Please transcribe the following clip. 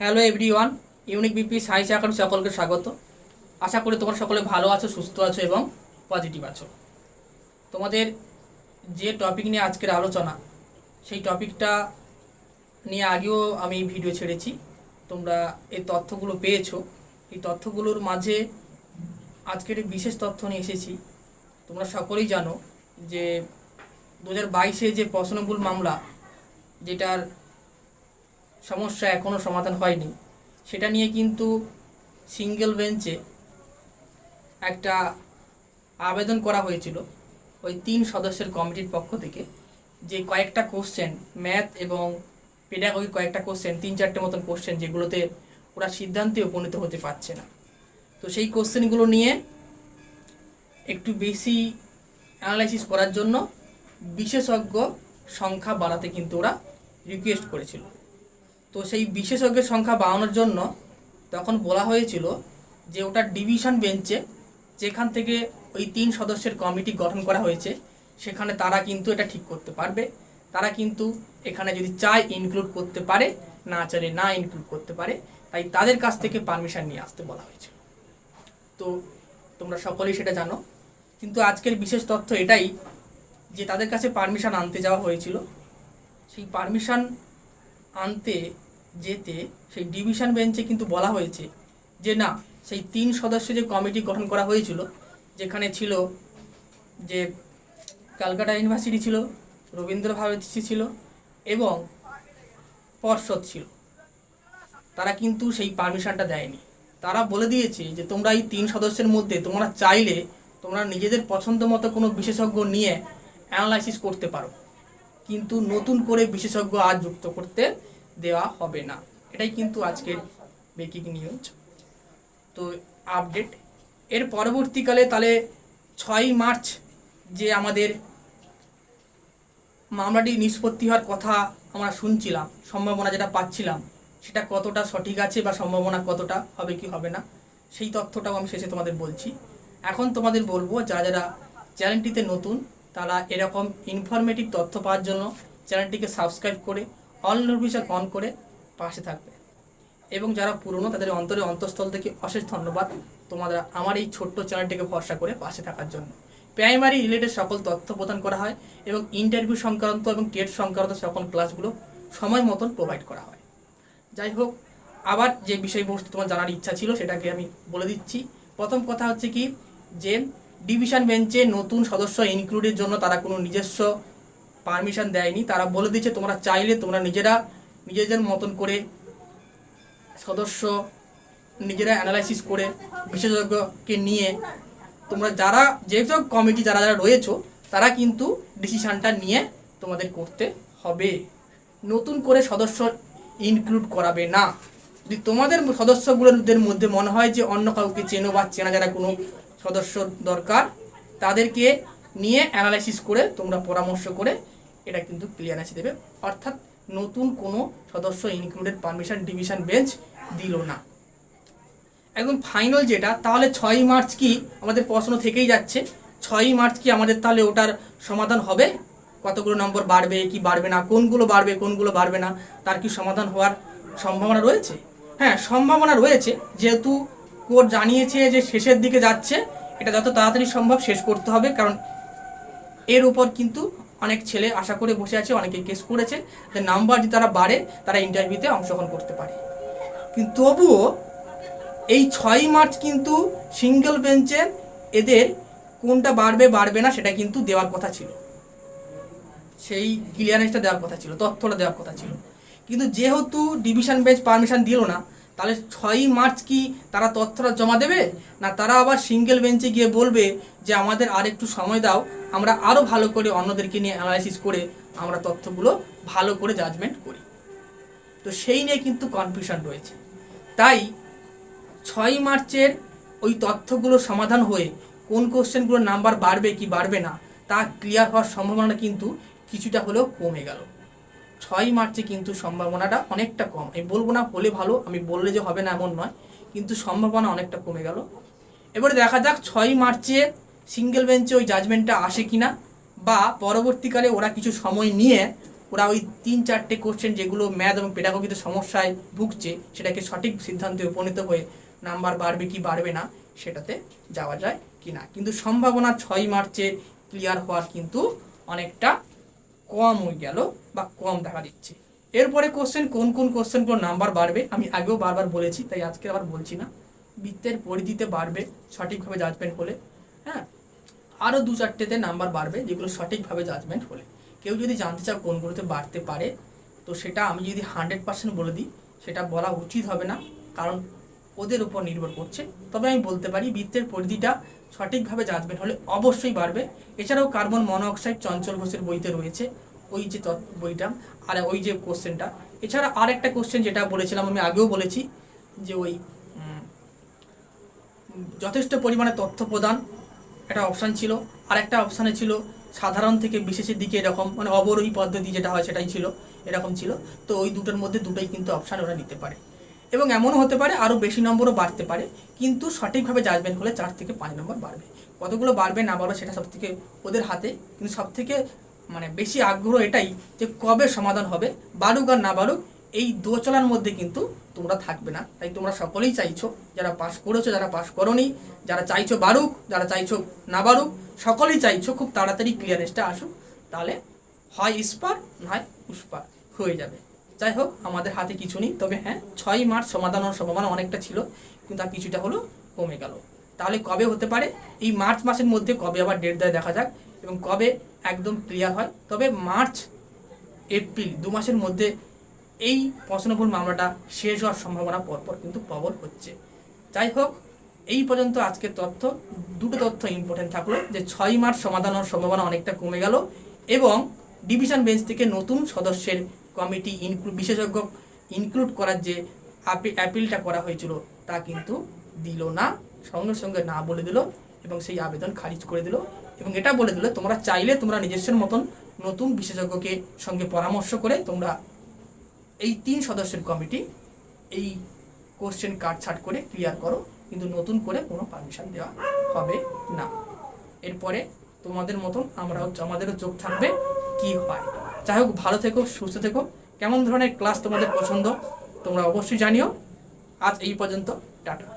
Hello everyone, unique BP science academy সকলকে স্বাগত। আশা করি তোমরা সকলে ভালো আছো, সুস্থ আছো এবং পজিটিভ আছো। তোমাদের যে টপিক নিয়ে আজকের আলোচনা, সেই টপিকটা নিয়ে আগেও আমি ভিডিও ছেড়েছি। তোমরা এই তথ্যগুলো পেয়েছো। এই তথ্যগুলোর মাঝে আজকের বিশেষ তথ্য নিয়ে এসেছি। তোমরা সকলেই জানো যে 2022-এ যে প্রশ্নবুল মামলা, যেটার সমস্যা এখনও সমাধান হয়নি, সেটা নিয়ে কিন্তু সিঙ্গেল বেঞ্চে একটা আবেদন করা হয়েছিল ওই 3 সদস্যের কমিটির পক্ষ থেকে, যে কয়েকটা কোশ্চেন ম্যাথ এবং পেডাগোগি, কয়েকটা কোশ্চেন 3-4টে মতন কোশ্চেন, যেগুলোতে ওরা সিদ্ধান্তে উপনীত হতে পারছে না। তো সেই কোশ্চেনগুলো নিয়ে একটু বেশি অ্যানালাইসিস করার জন্য বিশেষজ্ঞ সংখ্যা বাড়াতে কিন্তু ওরা রিকোয়েস্ট করেছিল। তো সেই বিশেষজ্ঞের সংখ্যা বাড়ানোর জন্য তখন বলা হয়েছিল যে ওটা ডিভিশন বেঞ্চে, যেখান থেকে ওই 3 সদস্যের কমিটি গঠন করা হয়েছে, সেখানে তারা কিন্তু এটা ঠিক করতে পারবে। তারা কিন্তু এখানে যদি চায় ইনক্লুড করতে পারে, না চাইলে না ইনক্লুড করতে পারে। তাই তাদের কাছ থেকে পারমিশন নিয়ে আসতে বলা হয়েছিল। তো তোমরা সকলেই সেটা জানো। কিন্তু আজকের বিশেষ তথ্য এটাই যে তাদের কাছে পারমিশন আনতে যাওয়া হয়েছিল। সেই পারমিশন আনতে যেতে সেই ডিভিশন বেঞ্চে কিন্তু বলা হয়েছে যে না, সেই 3 সদস্য যে কমিটি গঠন করা হয়েছিল, যেখানে ছিল যে ক্যালকাটা ইউনিভার্সিটি ছিল, রবীন্দ্র ভারতী ছিল এবং পর্ষদ ছিল, তারা কিন্তু সেই পারমিশনটা দেয়নি। তারা বলে দিয়েছে যে তোমরা এই 3 সদস্যের মধ্যে তোমরা চাইলে তোমরা নিজেদের পছন্দ মতো কোনো বিশেষজ্ঞ নিয়ে অ্যানালাইসিস করতে পারো, কিন্তু নতুন করে বিশেষজ্ঞ আর যুক্ত করতে দেওয়া হবে না। এটাই কিন্তু আজকের ব্রেকিং নিউজ। তো আপডেট এর পরবর্তীকালে তাহলে 6ই মার্চ যে আমাদের মামলাটি নিষ্পত্তি হওয়ার কথা আমরা শুনছিলাম, সম্ভাবনা যেটা পাচ্ছিলাম, সেটা কতটা সঠিক আছে বা সম্ভাবনা কতটা হবে কি হবে না, সেই তথ্যটাও আমি শেষে তোমাদের বলছি। এখন তোমাদের বলবো, যারা যারা চ্যানেলটিতে নতুন, তারা এরকম ইনফরমেটিভ তথ্য পাওয়ার জন্য চ্যানেলটিকে সাবস্ক্রাইব করে অল নোটিফিকেশন অন করে পাশে থাকবে। এবং যারা পুরনো, তাদের অন্তরে অন্তঃস্থল থেকে অশেষ ধন্যবাদ তোমাদের আমার এই ছোট্ট চ্যানেলটিকে ভরসা করে পাশে থাকার জন্য। প্রাইমারি রিলেটেড সকল তথ্য প্রদান করা হয় এবং ইন্টারভিউ সংক্রান্ত এবং টেট সংক্রান্ত সকল ক্লাসগুলো সময় মতন প্রোভাইড করা হয়। যাই হোক, আবার যে বিষয়বস্তু তোমার জানার ইচ্ছা ছিল সেটাকে আমি বলে দিচ্ছি। প্রথম কথা হচ্ছে কি, যে ডিভিশন বেঞ্চে নতুন সদস্য ইনক্লুডের জন্য তারা কোনো নিজস্ব পারমিশন দেয়নি। তারা বলে দিচ্ছে তোমরা চাইলে তোমরা নিজেদের মতন করে সদস্য নিজেরা অ্যানালাইসিস করে বিশেষজ্ঞকে নিয়ে তোমরা যারা যেসব কমিটি যারা যারা রয়েছো, তারা কিন্তু ডিসিশানটা নিয়ে তোমাদের করতে হবে। নতুন করে সদস্য ইনক্লুড করাবে না। যদি তোমাদের সদস্যগুলোদের মধ্যে মনে হয় যে অন্য কাউকে চেনো বা চেনা যারা কোনো সদস্য দরকার, তাদেরকে নিয়ে অ্যানালাইসিস করে তোমরা পরামর্শ করে এটা কিন্তু ক্লিয়ারেন্স দেবে। অর্থাৎ নতুন কোনো সদস্য ইনক্লুডেড পারমিশন ডিভিশন বেঞ্চ দিল না। একদম ফাইনাল যেটা, তাহলে 6ই মার্চ কি আমাদের প্রশ্ন থেকেই যাচ্ছে, 6ই মার্চ কি আমাদের তাহলে ওটার সমাধান হবে? কতগুলো নম্বর বাড়বে কি বাড়বে না, কোনগুলো বাড়বে কোনগুলো বাড়বে না, তার কি সমাধান হওয়ার সম্ভাবনা রয়েছে? হ্যাঁ, সম্ভাবনা রয়েছে। যেহেতু কোর্ট জানিয়েছে যে শেষের দিকে যাচ্ছে, এটা যত তাড়াতাড়ি সম্ভব শেষ করতে হবে, কারণ এর উপর কিন্তু অনেক ছেলে আশা করে বসে আছে, অনেকে কেস করেছে যে নাম্বার যদি তারা বাড়ে, তারা ইন্টারভিউতে অংশগ্রহণ করতে পারে। কিন্তু তবুও এই 6ই মার্চ কিন্তু সিঙ্গেল বেঞ্চে এদের কোনটা বাড়বে বাড়বে না সেটা কিন্তু দেওয়ার কথা ছিল, সেই ক্লিয়ারেন্সটা দেওয়ার কথা ছিল, তথ্যটা দেওয়ার কথা ছিল। কিন্তু যেহেতু ডিভিশন বেঞ্চ পারমিশন দিল না, তাহলে 6ই মার্চ কি তারা তথ্যটা জমা দেবে, না তারা আবার সিঙ্গেল বেঞ্চে গিয়ে বলবে যে আমাদের আর একটু সময় দাও, আমরা আরও ভালো করে অন্যদেরকে নিয়ে অ্যানালাইসিস করে আমরা তথ্যগুলো ভালো করে জাজমেন্ট করি? তো সেই নিয়ে কিন্তু কনফিউশন রয়েছে। তাই 6ই মার্চের ওই তথ্যগুলো সমাধান হয়ে কোন কোশ্চেনগুলোর নাম্বার বাড়বে কি বাড়বে না তা ক্লিয়ার হওয়ার সম্ভাবনা কিন্তু কিছুটা হলেও কমে গেল। 6ই মার্চে কিন্তু সম্ভাবনাটা অনেকটা কম। আমি বলবো না হলে ভালো, আমি বললে যে হবে না এমন নয়, কিন্তু সম্ভাবনা অনেকটা কমে গেল। এবারে দেখা যাক 6ই মার্চে সিঙ্গেল বেঞ্চে ওই জাজমেন্টটা আসে কিনা, বা পরবর্তীকালে ওরা কিছু সময় নিয়ে ওরা ওই 3-4টে কোশ্চেন যেগুলো ম্যাথ এবং পেডাগোগিতে সমস্যায় ভুগছে সেটাকে সঠিক সিদ্ধান্তে উপনীত হয়ে নাম্বার বাড়বে কি বাড়বে না সেটাতে যাওয়া যায় কি না। কিন্তু সম্ভাবনা 6 মার্চে ক্লিয়ার হওয়ার কিন্তু অনেকটা কম হয়ে গেল বা কম দেখা দিচ্ছে। এরপরে কোশ্চেন কোন কোন কোশ্চেনগুলো নাম্বার বাড়বে আমি আগেও বারবার বলেছি, তাই আজকে আবার বলছি না। বৃত্তের পরিধিতে বাড়বে সঠিকভাবে জাজমেন্ট হলে, হ্যাঁ। আরও 2-4টেতে নাম্বার বাড়বে যেগুলো সঠিকভাবে জাজমেন্ট হলে। কেউ যদি জানতে চাও কোনগুলোতে বাড়তে পারে, তো সেটা আমি যদি 100% বলে দিই সেটা বলা উচিত হবে না, কারণ ওদের উপর নির্ভর করছে। তবে আমি বলতে পারি বৃত্তের পরিধিটা সঠিকভাবে জাজমেন্ট হলে অবশ্যই বাড়বে। এছাড়াও কার্বন মনোঅক্সাইড চঞ্চল ঘোষের বইতে রয়েছে ওই যে বইটা, আর ওই যে কোশ্চেনটা। এছাড়া আর একটা কোশ্চেন যেটা বলেছিলাম আমি আগেও বলেছি যে ওই যথেষ্ট পরিমাণে তথ্য প্রদান একটা অপশান ছিল, আর একটা অপশানে ছিল সাধারণ থেকে বিশেষের দিকে এরকম, মানে অবরোহী পদ্ধতি যেটা হয় সেটাই ছিল, এরকম ছিল। তো ওই দুটোর মধ্যে দুটোই কিন্তু অপশান ওরা নিতে পারে, এবং এমনও হতে পারে আরও বেশি নম্বরও বাড়তে পারে, কিন্তু সঠিকভাবে জাজমেন্ট হলে 4 থেকে 5 নম্বর বাড়বে। কতগুলো বাড়বে না বাড়বে সেটা সবথেকে ওদের হাতে, কিন্তু সবথেকে মানে বেশি আগ্রহ এটাই যে কবে সমাধান হবে, বাড়ুক আর না বাড়ুক এই দোচলার মধ্যে কিন্তু তোমরা থাকবে না। তাই তোমরা সকলেই চাইছো, যারা পাস করেছো যারা পাস করোনি, যারা চাইছো বাড়ুক যারা চাইছো না বাড়ুক, সকলেই চাইছো খুব তাড়াতাড়ি ক্লিয়ারেন্সটা আসুক, তাহলে হয় ইস্পার নয় উস্পার হয়ে যাবে। যাই হোক, আমাদের হাতে কিছু নেই, তবে হ্যাঁ 6 মার্চ সমাধান হওয়ার সম্ভাবনা অনেকটা ছিল, কিন্তু তার কিছুটা হলো কমে গেল। তাহলে কবে হতে পারে, এই মার্চ মাসের মধ্যে কবে আবার ডেট দেয় দেখা যাক, এবং কবে একদম ক্লিয়ার হয়। তবে মার্চ এপ্রিল 2 মাসের মধ্যে এই প্রশ্নভুল মামলাটা শেষ হওয়ার সম্ভাবনা পরপর কিন্তু প্রবল হচ্ছে। যাই হোক, এই পর্যন্ত আজকের তথ্য। দুটো তথ্য ইম্পর্টেন্ট থাকলো, যে 6 মার্চ সমাধান হওয়ার সম্ভাবনা অনেকটা কমে গেল, এবং ডিভিশন বেঞ্চ থেকে নতুন সদস্যের কমিটি বিশেষজ্ঞ ইনক্লুড করার যে অ্যাপিলটা করা হয়েছিল তা কিন্তু দিল না, সঙ্গে সঙ্গে না বলে দিল, এবং সেই আবেদন খারিজ করে দিল, এবং এটা বলে দিল তোমরা চাইলে তোমরা নিজস্বের মতন নতুন বিশেষজ্ঞকে সঙ্গে পরামর্শ করে তোমরা এই 3 সদস্যের কমিটি এই কোশ্চেন কাটছাট করে ক্লিয়ার করো, কিন্তু নতুন করে কোনো পারমিশন দেওয়া হবে না। এরপরে তোমাদের মতন আমাদেরও চোখ থাকবে কি হয়। যাই হোক, ভালো থেকো, সুস্থ থেকো। কেমন ধরনের ক্লাস তোমাদের পছন্দ তোমরা অবশ্যই জানিও। আজ এই পর্যন্ত, টাটা।